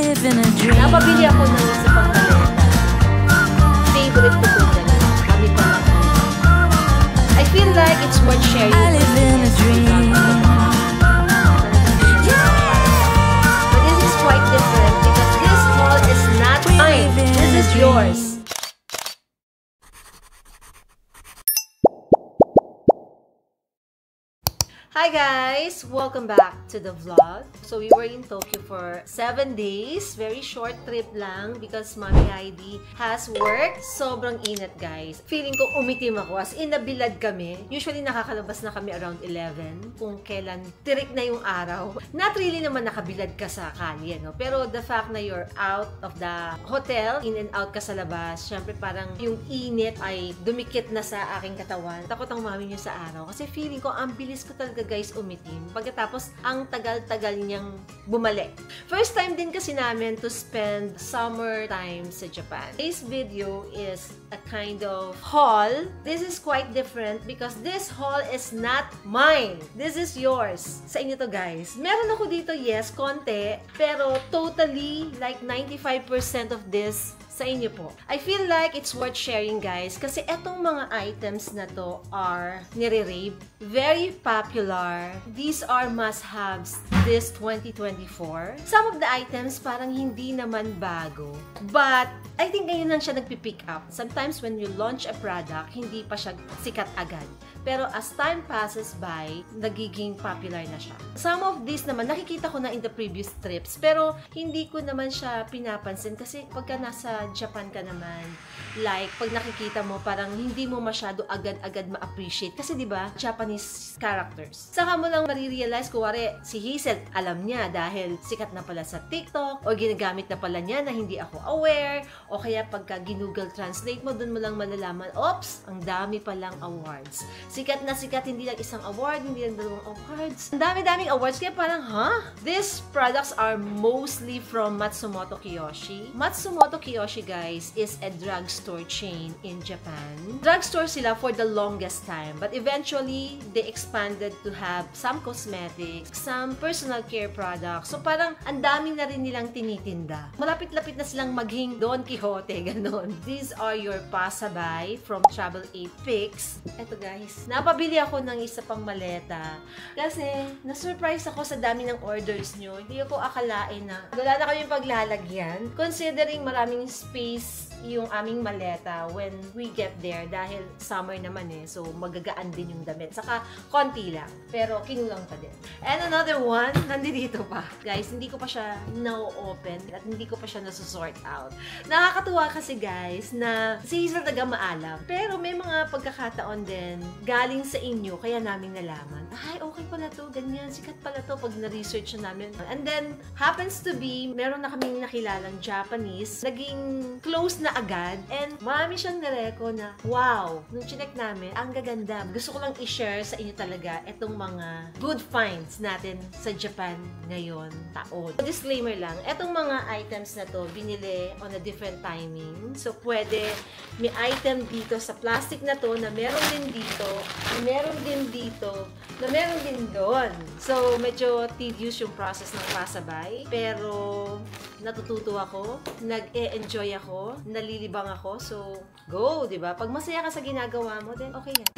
live in a dream. Napabili ako ng isa pang paleta. Favorite ko ito dalawa. Kami pa lang. I feel like it's worth sharing. I live in a dream. But this is quite different because this haul is not mine. This is yours. Hi guys! Welcome back to the vlog. So we were in Tokyo for 7 days. Very short trip lang because Mommy Heidi has work. Sobrang init guys. Feeling ko umitim ako. As in, nabilad kami. Usually nakakalabas na kami around 11 kung kailan tirik na yung araw. Not really naman nakabilad ka sa kalye, no? Pero the fact na you're out of the hotel, in and out ka sa labas, syempre parang yung init ay dumikit na sa aking katawan. Takot ang mami niyo sa araw kasi feeling ko ang bilis ko talaga guys umitim. Pagkatapos, ang tagal-tagal niyang bumalik. First time din kasi namin to spend summer time sa Japan. This video is a kind of haul. This is quite different because this haul is not mine. This is yours. Sa inyo to guys. Meron ako dito, yes, konti. Pero totally, like 95% of this sa inyo po. I feel like it's worth sharing guys kasi etong mga items na to are nire-rave. Very popular. These are must-haves this 2024. Some of the items parang hindi naman bago. But I think ngayon lang siya nagpipick up. Sometimes when you launch a product, hindi pa siya sikat agad. Pero as time passes by, nagiging popular na siya. Some of these naman, nakikita ko na in the previous trips, pero hindi ko naman siya pinapansin kasi pagka nasa Japan ka naman, like, pag nakikita mo, parang hindi mo masyado agad-agad ma-appreciate. Kasi diba, Japanese characters. Saka mo lang marirealize, kuwari, si Hazel, alam niya dahil sikat na pala sa TikTok, o ginagamit na pala niya na hindi ako aware, o kaya pagka ginoogle translate mo, dun mo lang malalaman, oops, ang dami palang awards. Sikat na sikat, hindi lang isang award, hindi lang dalawang awards. Ang dami-daming awards, kaya parang, These products are mostly from Matsumoto Kiyoshi. Matsumoto Kiyoshi, guys, is a drugstore chain in Japan. Drugstore sila for the longest time, but eventually, they expanded to have some cosmetics, some personal care products. So parang, ang dami na rin nilang tinitinda. Malapit-lapit na silang maging Don Quixote, ganon. These are your pasabay from Travel 8 Picks. Eto guys, napabili ako ng isa pang maleta. Kasi, na-surprise ako sa dami ng orders nyo. Hindi ako akalain na wala na kami paglalagyan. Considering maraming space yung aming maleta when we get there dahil summer naman eh. So, magagaan din yung damit. Saka, konti lang. Pero, kinulang pa din. And another one, nandito pa. Guys, hindi ko pa siya na-open at hindi ko pa siya nasusort out. Nakakatuwa kasi guys na si Hazel taga maalam. Pero may mga pagkakataon din galing sa inyo, kaya namin nalaman. Ay, okay pala to, ganyan, sikat pala to pag na-research na namin. And then, happens to be, meron na kaming nakilalang Japanese, naging close na agad, and marami siyang nareko na, wow, nung chinek namin, ang gaganda. Gusto ko lang i-share sa inyo talaga itong mga good finds natin sa Japan ngayon taon. So, disclaimer lang, itong mga items na to, binili on a different timing. So, pwede, may item dito sa plastic na to, na meron din dito, meron din dito, na meron din doon. So, medyo tedious yung process ng pasabay. Pero, natututo ako, nag-e-enjoy ako, nalilibang ako. So, go, di ba? Pag masaya ka sa ginagawa mo, then okay yan.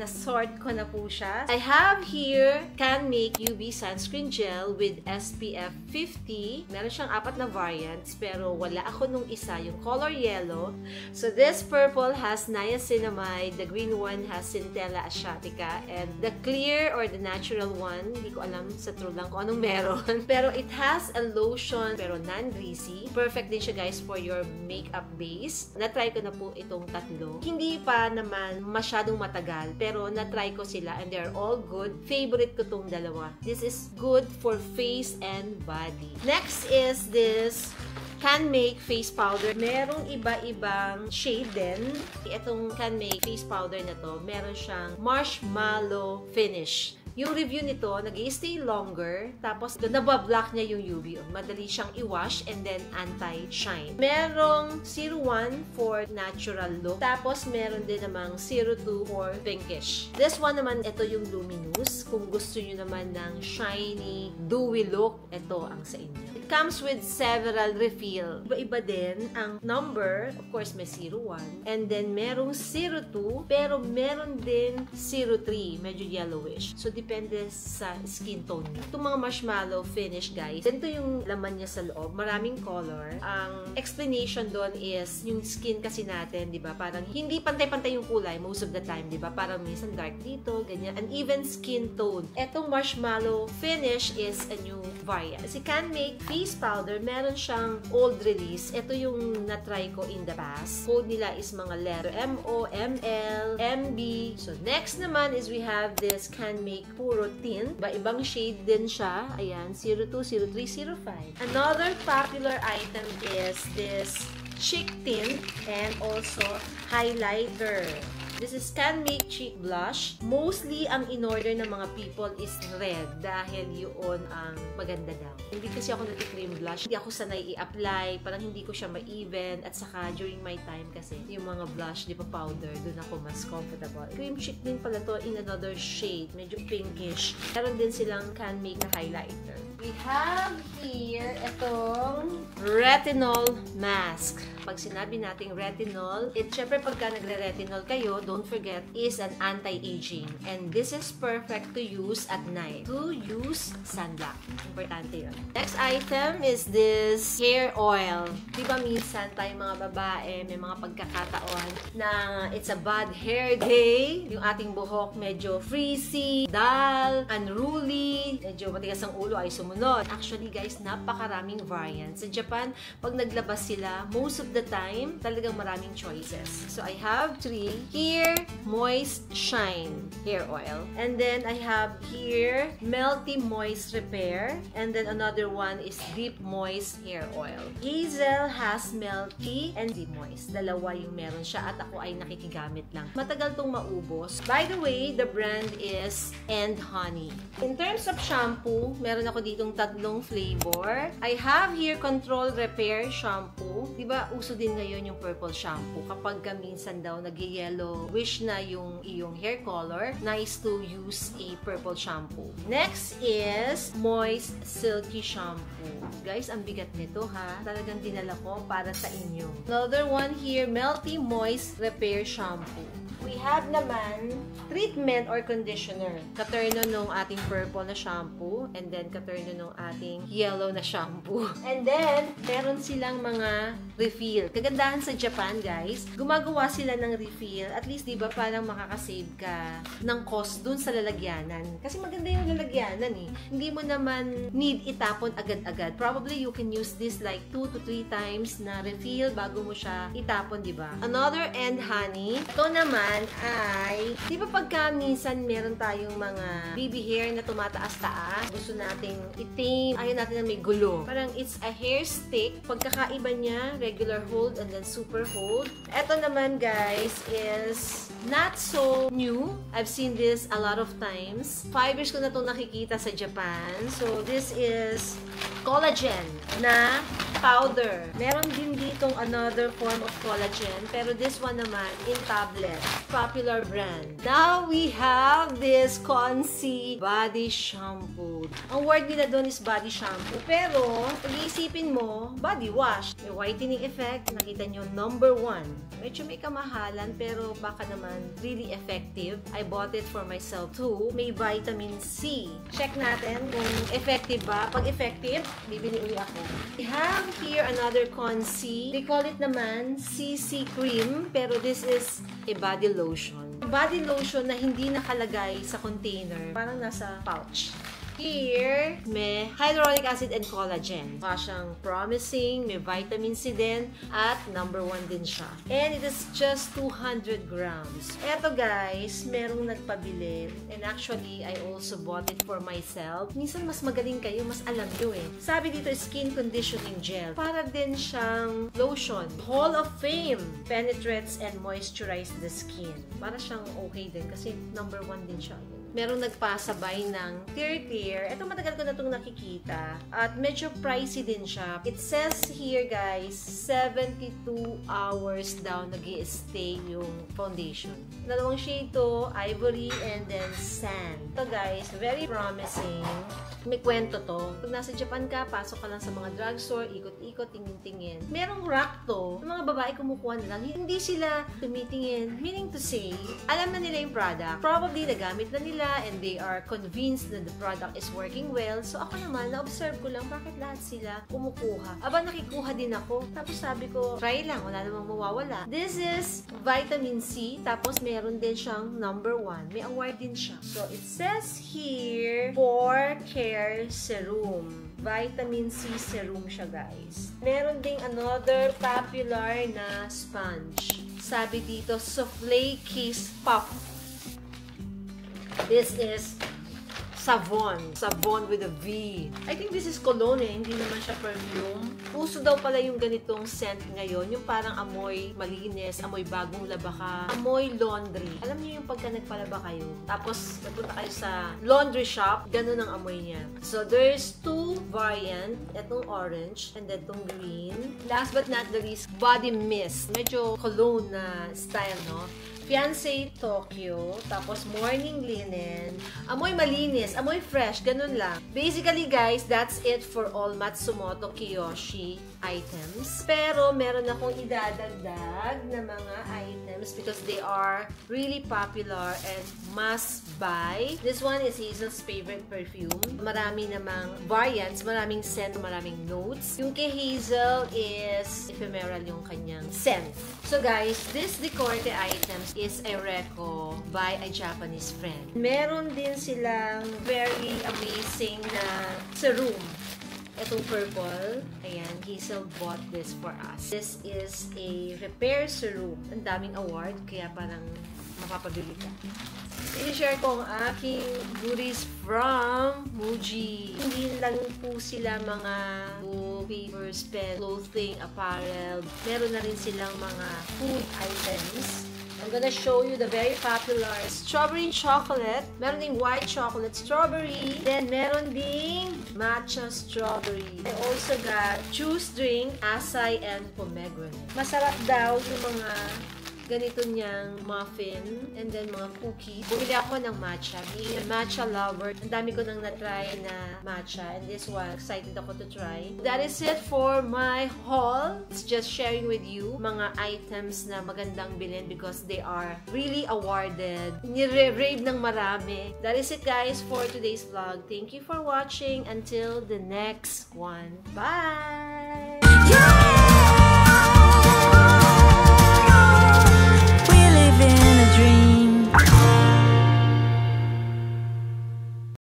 Na-sort ko na po siya. I have here Can Make UV Sunscreen Gel with SPF 50. Meron siyang 4 na variants, pero wala ako nung isa, yung color yellow. So this purple has niacinamide, the green one has Centella asiatica, and the clear or the natural one, hindi ko alam sa true lang kung anong meron. Pero it has a lotion, pero non-greasy. Perfect din siya guys for your makeup base. Na-try ko na po itong tatlo. Hindi pa naman masyadong matagal, pero na-try ko sila and they're all good. Favorite ko tong dalawa. This is good for face and body. Next is this Can Make face powder. Merong iba-ibang shade din. Itong Can Make face powder na to, meron siyang marshmallow finish. Yung review nito, nag-i-stay longer, tapos nabablock niya yung UV. Madali siyang i-wash and then anti-shine. Merong 01 for natural look, tapos meron din namang 02 for pinkish. This one naman, ito yung luminous. Kung gusto nyo naman ng shiny, dewy look, ito ang sa inyo. It comes with several refill. Iba-iba din ang number. Of course, may 01. And then, merong 02, pero meron din 03. Medyo yellowish. So, depende sa skin tone niyo. Itong mga marshmallow finish, guys, ganito yung laman niya sa loob. Maraming color. Ang explanation doon is, yung skin kasi natin, di ba? Parang hindi pantay-pantay yung kulay most of the time, di ba? Parang minsan dark dito, ganyan. An even skin tone. Etong marshmallow finish is a new variant. Si Can Make Face Powder, meron siyang old release. Ito yung na-try ko in the past. Code nila is mga letter MO, ML, MB. So, next naman is we have this Can Make Puro Tint. Ibang shade din siya. Ayan, 02, 03, 05. Another popular item is this Cheek Tint and also highlighter. This is Can Make Cheek Blush. Mostly, ang in-order ng mga people is red dahil yun ang maganda daw. Hindi kasi ako nag-cream blush. Hindi ako sanay i-apply. Parang hindi ko siya ma-even. At saka, during my time kasi, yung mga blush, di ba powder, dun ako mas comfortable. Cream cheek din pala to in another shade. Medyo pinkish. Meron din silang Can Make na highlighter. We have here itong retinol mask. Pag sinabi nating retinol, syempre pagka nagre-retinol kayo, don't forget, is an anti-aging. And this is perfect to use at night. To use sunblock. Importante yun. Next item is this hair oil. Diba minsan tayong mga babae, may mga pagkakataon na it's a bad hair day. Yung ating buhok medyo frizzy, dull, unruly, medyo matigas ang ulo ay sumunod. Actually guys, napakaraming variants. Sa Japan, pag naglabas sila, most of the time, talagang maraming choices. So, I have 3. Here, Moist Shine Hair Oil. And then, I have here, Melty Moist Repair. And then, another one is Deep Moist Hair Oil. Hazel has Melty and Deep Moist. Dalawa yung meron siya at ako ay nakikigamit lang. Matagal tong maubos. By the way, the brand is And Honey. In terms of shampoo, meron ako ditong 3 flavor. I have here Control Repair Shampoo. Diba, uso din ngayon yung purple shampoo. Kapag minsan daw nag-yellow-wish na yung iyong hair color, nice to use a purple shampoo. Next is Moist Silky Shampoo. Guys, ang bigat nito ha. Talagang dinala ko para sa inyo. Another one here, Melty Moist Repair Shampoo. We have naman treatment or conditioner. Katurno nung ating purple na shampoo and then katurno nung ating yellow na shampoo. And then, meron silang mga refill. Kagandahan sa Japan, guys, gumagawa sila ng refill. At least, di ba, parang makakasave ka ng cost dun sa lalagyanan. Kasi maganda yung lalagyanan eh. Hindi mo naman need itapon agad-agad. Probably, you can use this like 2 to 3 times na refill bago mo siya itapon, di ba? Another And Honey. Ito naman ay, di ba pagka minsan meron tayong mga baby hair na tumataas-taas, gusto nating itim, ayaw natin na may gulo. Parang it's a hair stick. Pagkakaiba niya, regular hold and then super hold. Ito naman guys is not so new. I've seen this a lot of times. 5 years ko na itong nakikita sa Japan. So this is collagen na powder. Meron din ditong another form of collagen, pero this one naman in tablet. Popular brand. Now we have this Consi body shampoo. Ang word nila doon is body shampoo, pero pag-iisipin mo, body wash. May whitening effect. Nakita nyo, number 1. Medyo may kamahalan, pero baka naman really effective. I bought it for myself too. May vitamin C. Check natin kung effective ba. Pag effective, bibili uli ako. We have here another Consi. They call it naman CC cream, pero this is a body lotion. Body lotion na hindi nakalagay sa container. Parang nasa pouch. Here, may hyaluronic acid and collagen. Mukha siyang promising, may vitamin C din, at number 1 din siya. And it is just 200 grams. Eto guys, merong nagpabili. And actually, I also bought it for myself. Minsan mas magaling kayo, mas alam nyo eh. Sabi dito, skin conditioning gel. Para din siyang lotion. Hall of Fame penetrates and moisturizes the skin. Para siyang okay din kasi number 1 din siya. merong nagpasabay ng tier. Ito matagal ko na itong nakikita. At medyo pricey din siya. It says here guys, 72 hours daw nag-i-stay yung foundation. Dalawang shade to, ivory and then sand. Ito guys, very promising. May kwento to. Pag nasa Japan ka, pasok ka lang sa mga drugstore, ikot-ikot, tingin-tingin. Merong rack to, yung mga babae kumukuha na lang. Hindi sila tumitingin. Meaning to say, alam na nila yung product. Probably nagamit na nila and they are convinced that the product is working well. So ako naman, na-observe ko lang bakit lahat sila kumukuha. Aba, nakikuha din ako. Tapos sabi ko, try lang, wala namang mawawala. This is vitamin C, tapos meron din siyang number 1. May award din siya. So it says here, Pore Care Serum. Vitamin C serum siya guys. Meron ding another popular na sponge. Sabi dito, Soufflé Kiss Puff. This is Savon. Savon with a V. I think this is cologne eh. Hindi naman siya perfume. Uso daw pala yung ganitong scent ngayon. Yung parang amoy malinis, amoy bagong laba ka, amoy laundry. Alam niyo yung pagka nagpalaba kayo, tapos nagpunta kayo sa laundry shop, ganun ang amoy niya. So, there's 2 variant. Itong orange and then itong green. Last but not the least, body mist. Medyo cologne na style, no? Fiancé Tokyo, tapos Morning Linen, amoy malinis, amoy fresh, ganun lang. Basically guys, that's it for all Matsumoto Kiyoshi items. Pero meron akong idadagdag na mga items because they are really popular and must buy. This one is Hazel's favorite perfume. Marami namang variants, maraming scent, maraming notes. Yung kay Hazel is ephemeral yung kanyang scent. So guys, this Decorte items is a reco by a Japanese friend. Meron din silang very amazing na serum. Itong purple, ayan, Hazel bought this for us. This is a repair serum. Ang daming award, kaya parang mapapabili ka. I-share ko ang aking goodies from Muji. Hindi lang po sila mga book, papers, pen, clothing, apparel. Meron na rin silang mga food items. I'm gonna show you the very popular strawberry chocolate. Meron ding white chocolate strawberry. Then, meron ding matcha strawberry. I also got juice drink, acai, and pomegranate. Masarap daw yung mga ganito niyang muffin and then mga cookies. Bumili ako ng matcha. Being a matcha lover, ang dami ko nang na-try na matcha and this one, excited ako to try. That is it for my haul. It's just sharing with you mga items na magandang bilhin because they are really awarded. Nire-rave ng marami. That is it guys for today's vlog. Thank you for watching. Until the next one. Bye! We live in a dream.